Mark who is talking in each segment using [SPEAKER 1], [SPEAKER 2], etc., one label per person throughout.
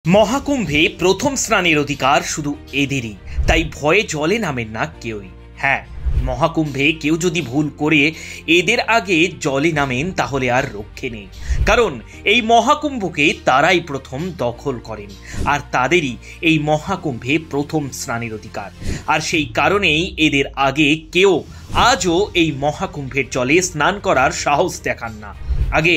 [SPEAKER 1] মহাকুম্ভে প্রথম স্নানের অধিকার শুধু এদেরই, তাই ভয়ে জলে নামেন না কেউই। হ্যাঁ, মহাকুম্ভে কেউ যদি ভুল করে এদের আগে জলে নামেন তাহলে আর রক্ষে নেই, কারণ এই মহাকুম্ভকে তারাই প্রথম দখল করেন আর তাদেরই এই মহাকুম্ভে প্রথম স্নানের অধিকার। আর সেই কারণেই এদের আগে কেউ আজও এই মহাকুম্ভের জলে স্নান করার সাহস দেখান না। আগে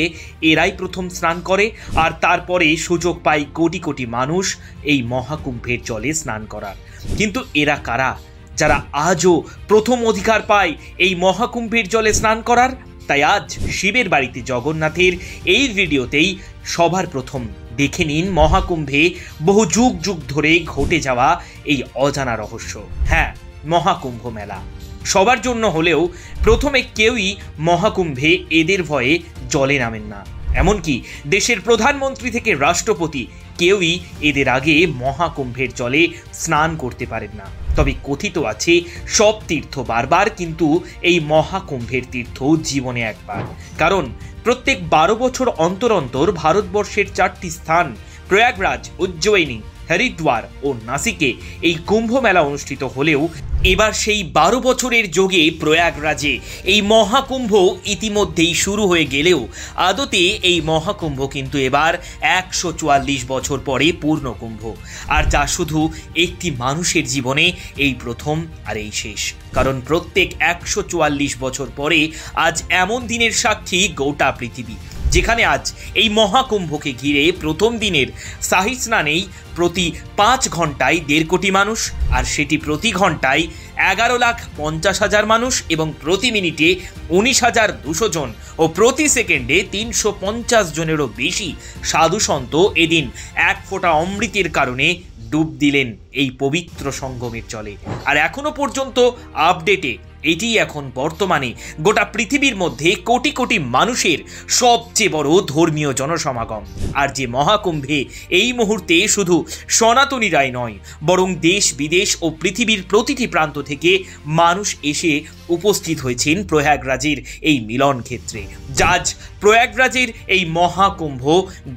[SPEAKER 1] এরাই প্রথম স্নান করে আর তারপরে সুযোগ পায় কোটি কোটি মানুষ এই মহাকুম্ভের জলে স্নান করার। কিন্তু এরা কারা যারা আজও প্রথম অধিকার পায় এই মহাকুম্ভের জলে স্নান করার? তাই আজ শিবের বাড়িতে জগন্নাথের এই ভিডিওতেই সবার প্রথম দেখে নিন মহাকুম্ভে বহু যুগ যুগ ধরে ঘটে যাওয়া এই অজানা রহস্য। হ্যাঁ, মহাকুম্ভ মেলা সবার জন্য হলেও প্রথমে কেউই মহাকুম্ভে এদের ভয়ে জলে নামেন না। এমনকি দেশের প্রধানমন্ত্রী থেকে রাষ্ট্রপতি কেউই এদের আগে মহাকুম্ভের জলে স্নান করতে পারেন না। তবে কথিত আছে সব তীর্থ বারবার, কিন্তু এই মহাকুম্ভের তীর্থ জীবনে একবার। কারণ প্রত্যেক 12 বছর অন্তর অন্তর ভারতবর্ষের 4টি স্থান প্রয়াগরাজ, উজ্জয়িনী, হরিদ্বার ও নাসিকে এই কুম্ভ মেলা অনুষ্ঠিত হলেও এবার সেই 12 বছরের যোগে প্রয়াগরাজে এই মহাকুম্ভ ইতিমধ্যেই শুরু হয়ে গেলেও আদতে এই মহাকুম্ভ কিন্তু এবার 144 বছর পরে পূর্ণ কুম্ভ। আর যা শুধু একটি মানুষের জীবনে এই প্রথম আর এই শেষ, কারণ প্রত্যেক 144 বছর পরে আজ এমন দিনের সাক্ষী গোটা পৃথিবী, যেখানে আজ এই মহাকুম্ভকে ঘিরে প্রথম দিনের শাহী স্নানেই প্রতি 5 ঘন্টায় 1.5 কোটি মানুষ, আর সেটি প্রতি ঘন্টায় 11,50,000 মানুষ, এবং প্রতি মিনিটে 19,200 জন ও প্রতি সেকেন্ডে 350 জনেরও বেশি সাধু সন্ত এদিন এক ফোঁটা অমৃতের কারণে ডুব দিলেন এই পবিত্র সঙ্গমের জলে। আর এখনো পর্যন্ত আপডেটে এটি এখন বর্তমানে গোটা পৃথিবীর মধ্যে কোটি কোটি মানুষের সবচেয়ে বড় ধর্মীয় জনসমাগম। আর যে মহাকুম্ভে এই মুহূর্তে শুধু সনাতনীরাই নয়, বরং দেশ বিদেশ ও পৃথিবীর প্রতিটি প্রান্ত থেকে মানুষ এসে উপস্থিত হয়েছেন প্রয়াগরাজের এই মিলন ক্ষেত্রে। আজ প্রয়াগরাজের এই মহাকুম্ভ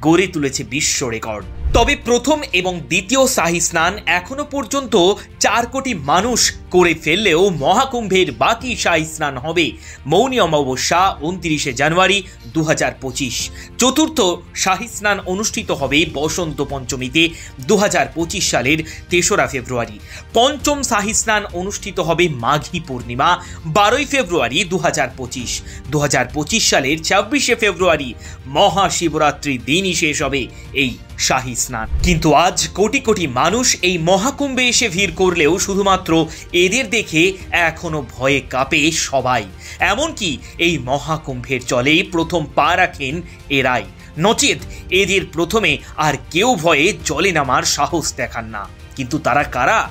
[SPEAKER 1] গড়ে তুলেছে বিশ্ব রেকর্ড। তবে প্রথম এবং দ্বিতীয় শাহী স্নান এখনো পর্যন্ত 4 কোটি মানুষ করে ফেললেও মহাকুম্ভের বাকি শাহী স্নান হবে মৌনী অমাবস্যা 29শে জানুয়ারি 2025। চতুর্থ শাহী স্নান অনুষ্ঠিত হবে বসন্ত পঞ্চমীতে 2025 সালের 3রা ফেব্রুয়ারি। পঞ্চম শাহী স্নান অনুষ্ঠিত হবে মাঘী পূর্ণিমা 12ই ফেব্রুয়ারি 2025। 2025 সালের 26শে ফেব্রুয়ারি মহাশিবরাত্রির দিনই শেষ হবে এই শাহী স্নান। কিন্তু আজ কোটি কোটি মানুষ এই মহাকুম্ভে এসে ভিড় করলেও শুধুমাত্র এদের দেখে এখনো ভয়ে কাঁপে সবাই। এমনকি এই মহাকুম্ভের জলে প্রথম পা রাখেন এরাই, নচেত এদের প্রথমে আর কেউ ভয়ে জলে নামার সাহস দেখান না। কিন্তু তারা কারা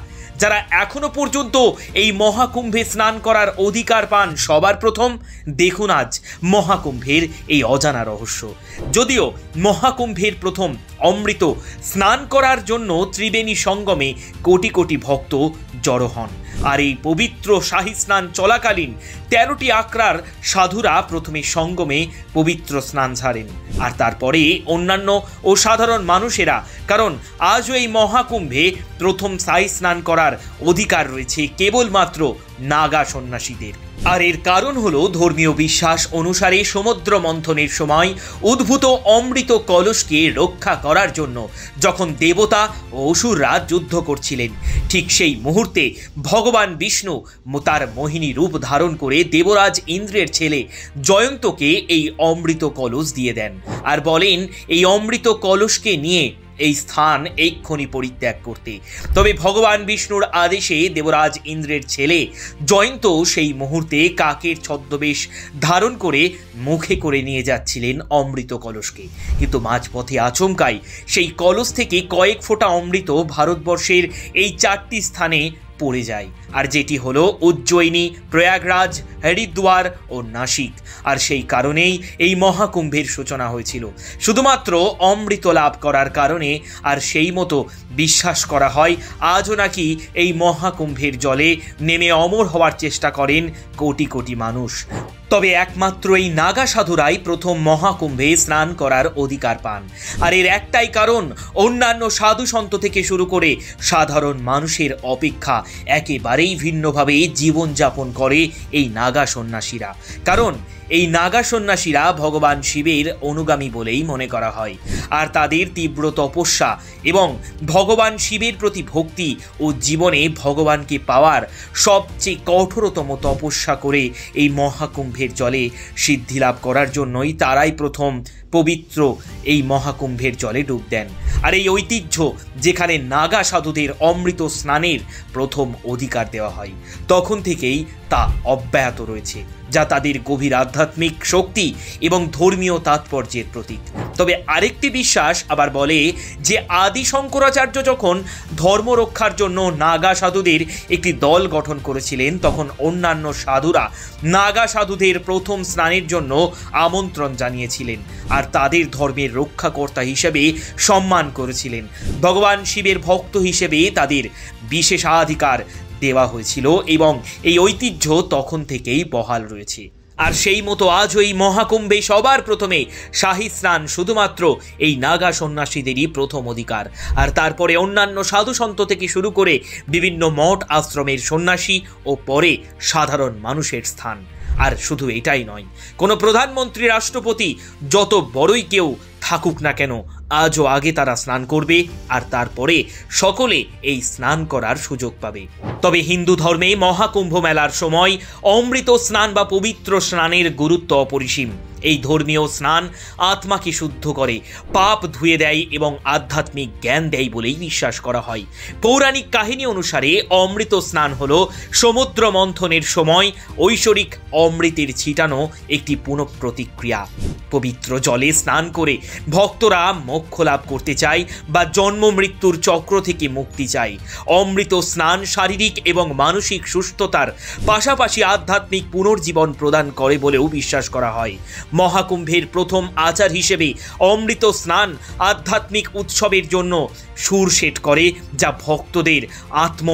[SPEAKER 1] যারা এখনো পর্যন্ত এই মহাকুম্ভে স্নান করার অধিকার পান সবার প্রথম? দেখুন আজ মহাকুম্ভের এই অজানা রহস্য। যদিও মহাকুম্ভের প্রথম অমৃত স্নান করার জন্য ত্রিবেণী সঙ্গমে কোটি কোটি ভক্ত জড়ো হন, আর এই পবিত্র শাহী স্নান চলাকালীন 13টি আখড়ার সাধুরা প্রথমে সঙ্গমে পবিত্র স্নান ছাড়েন, আর তারপরে অন্যান্য ও সাধারণ মানুষেরা। কারণ আজও এই মহাকুম্ভে প্রথম শাহী স্নান করার অধিকার রয়েছে কেবলমাত্র নাগা সন্ন্যাসীদের। আর এর কারণ হলো ধর্মীয় বিশ্বাস অনুসারে সমুদ্র মন্থনের সময় উদ্ভূত অমৃত কলসকে রক্ষা করার জন্য যখন দেবতা ও অসুররা যুদ্ধ করছিলেন, ঠিক সেই মুহূর্তে ভগবান বিষ্ণু তার মোহিনী রূপ ধারণ করে দেবরাজ ইন্দ্রের ছেলে জয়ন্তকে এই অমৃত কলস দিয়ে দেন আর বলেন এই অমৃত কলসকে নিয়ে এই স্থান এক্ষুনি পরিত্যাগ করতে। তবে ভগবান বিষ্ণুর আদেশে দেবরাজ ইন্দ্রের ছেলে জয়ন্ত সেই মুহূর্তে কাকের ছদ্মবেশ ধারণ করে মুখে করে নিয়ে যাচ্ছিলেন অমৃত কলসকে, কিন্তু মাঝপথে আচমকাই সেই কলস থেকে কয়েক ফোঁটা অমৃত ভারতবর্ষের এই 4টি স্থানে পড়ে যায়, আর যেটি হলো উজ্জয়িনী, প্রয়াগরাজ, হরিদ্বার ও নাসিক। আর সেই কারণেই এই মহাকুম্ভের সূচনা হয়েছিল শুধুমাত্র অমৃত লাভ করার কারণে। আর সেই মতো বিশ্বাস করা হয় আজও নাকি এই মহাকুম্ভের জলে নেমে অমর হওয়ার চেষ্টা করেন কোটি কোটি মানুষ। তবে একমাত্র এই নাগা সাধুরাই প্রথম মহাকুম্ভে স্নান করার অধিকার পান। আর এর একটাই কারণ, অন্যান্য সাধু সন্ত থেকে শুরু করে সাধারণ মানুষের অপেক্ষা একেবারেই ভিন্নভাবে জীবনযাপন করে এই নাগা সন্ন্যাসীরা। কারণ এই নাগা সন্ন্যাসীরা ভগবান শিবের অনুগামী বলেই মনে করা হয়। আর তাদের তীব্র তপস্যা এবং ভগবান শিবের প্রতি ভক্তি ও জীবনে ভগবানকে পাওয়ার সবচেয়ে কঠোরতম তপস্যা করে এই মহাকুম্ভের জলে সিদ্ধি লাভ করার জন্যই তারাই প্রথম পবিত্র এই মহাকুম্ভের জলে ডুব দেন। আর এই ঐতিহ্য যেখানে নাগা সাধুদের অমৃত স্নানের প্রথম অধিকার দেওয়া হয়, তখন থেকেই তা অব্যাহত রয়েছে, যা তাদের গভীর আধ্যাত্মিক শক্তি এবং ধর্মীয় তাৎপর্যের প্রতীক। তবে আরেকটি বিশ্বাস আবার বলে যে আদি শঙ্করাচার্য যখন ধর্ম রক্ষার জন্য নাগা সাধুদের একটি দল গঠন করেছিলেন, তখন অন্যান্য সাধুরা নাগা সাধুদের প্রথম স্নানের জন্য আমন্ত্রণ জানিয়েছিলেন আর তাদের ধর্মের রক্ষাকর্তা হিসেবে সম্মান করেছিলেন। ভগবান শিবের ভক্ত হিসেবে তাদের বিশেষাধিকার দেওয়া হয়েছিল এবং এই ঐতিহ্য তখন থেকেই বহাল রয়েছে। আর সেই মতো আজও এই মহাকুম্ভে সবার প্রথমে শাহী স্নান শুধুমাত্র এই নাগা সন্ন্যাসীদেরই প্রথম অধিকার। আর তারপরে অন্যান্য সাধু সন্ত থেকে শুরু করে বিভিন্ন মঠ আশ্রমের সন্ন্যাসী ও পরে সাধারণ মানুষের স্থান। আর শুধু এটাই নয়, কোনো প্রধানমন্ত্রী, রাষ্ট্রপতি, যত বড়ই কেউ থাকুক না কেন, আজও আগে তারা স্নান করবে আর তারপরে সকলে এই স্নান করার সুযোগ পাবে। তবে হিন্দু ধর্মে মহাকুম্ভ মেলার সময় অমৃত স্নান বা পবিত্র স্নানের গুরুত্ব অপরিসীম। এই ধর্মীয় স্নান আত্মাকে শুদ্ধ করে, পাপ ধুয়ে দেয় এবং আধ্যাত্মিক জ্ঞান দেয় বলেই বিশ্বাস করা হয়। পৌরাণিক কাহিনী অনুসারে অমৃত স্নান হল সমুদ্র মন্থনের সময় ঐশ্বরিক অমৃতের ছিটানো একটি পুনঃপ্রতিক্রিয়া। পবিত্র জলে স্নান করে ভক্তরা মোক্ষ লাভ করতে চায় বা জন্ম মৃত্যুর চক্র থেকে মুক্তি চায়। অমৃত স্নান শারীরিক এবং মানসিক সুস্থতার পাশাপাশি আধ্যাত্মিক পুনর্জীবন প্রদান করে বলেও বিশ্বাস করা হয়। মহাকুম্ভের প্রথম আচার হিসেবে অমৃত স্নান আধ্যাত্মিক উৎসবের জন্য সুর সেট করে, যা ভক্তদের আত্ম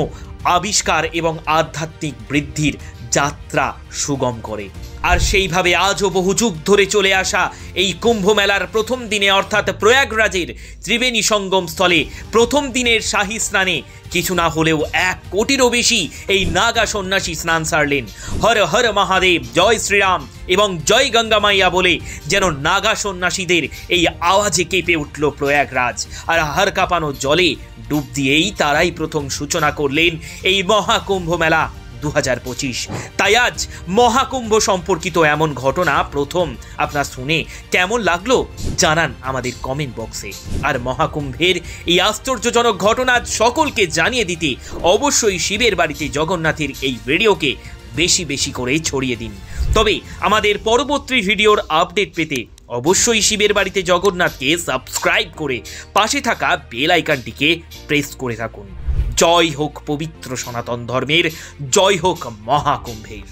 [SPEAKER 1] আবিষ্কার এবং আধ্যাত্মিক বৃদ্ধির যাত্রা সুগম করে। আর সেইভাবে আজও বহু যুগ ধরে চলে আসা এই কুম্ভ মেলার প্রথম দিনে অর্থাৎ প্রয়াগরাজের ত্রিবেণী সঙ্গম স্থলে প্রথম দিনের শাহী স্নানে কিছু না হলেও 1 কোটিরও বেশি এই নাগা সন্ন্যাসী স্নান সারলেন। হর হর মহাদেব, জয় শ্রীরাম এবং জয় গঙ্গা মাইয়া বলে যেন নাগা সন্ন্যাসীদের এই আওয়াজে কেঁপে উঠল প্রয়াগরাজ। আর হাড় কাঁপানো জলে ডুব দিয়েই তারাই প্রথম সূচনা করলেন এই মহাকুম্ভ মেলা 2025। তাই আজ মহাকুম্ভ সম্পর্কিত এমন ঘটনা প্রথম আপনার শুনে কেমন লাগলো জানান আমাদের কমেন্ট বক্সে। আর মহাকুম্ভের এই আশ্চর্যজনক ঘটনা সকলকে জানিয়ে দিতে অবশ্যই শিবের বাড়িতে জগন্নাথের এই ভিডিওকে বেশি বেশি করে ছড়িয়ে দিন। তবে আমাদের পরবর্তী ভিডিওর আপডেট পেতে অবশ্যই শিবের বাড়িতে জগন্নাথকে সাবস্ক্রাইব করে পাশে থাকা বেল আইকনটিকে প্রেস করে থাকুন। জয় হোক পবিত্র সনাতন ধর্মের, জয় হোক মহাকুম্ভের।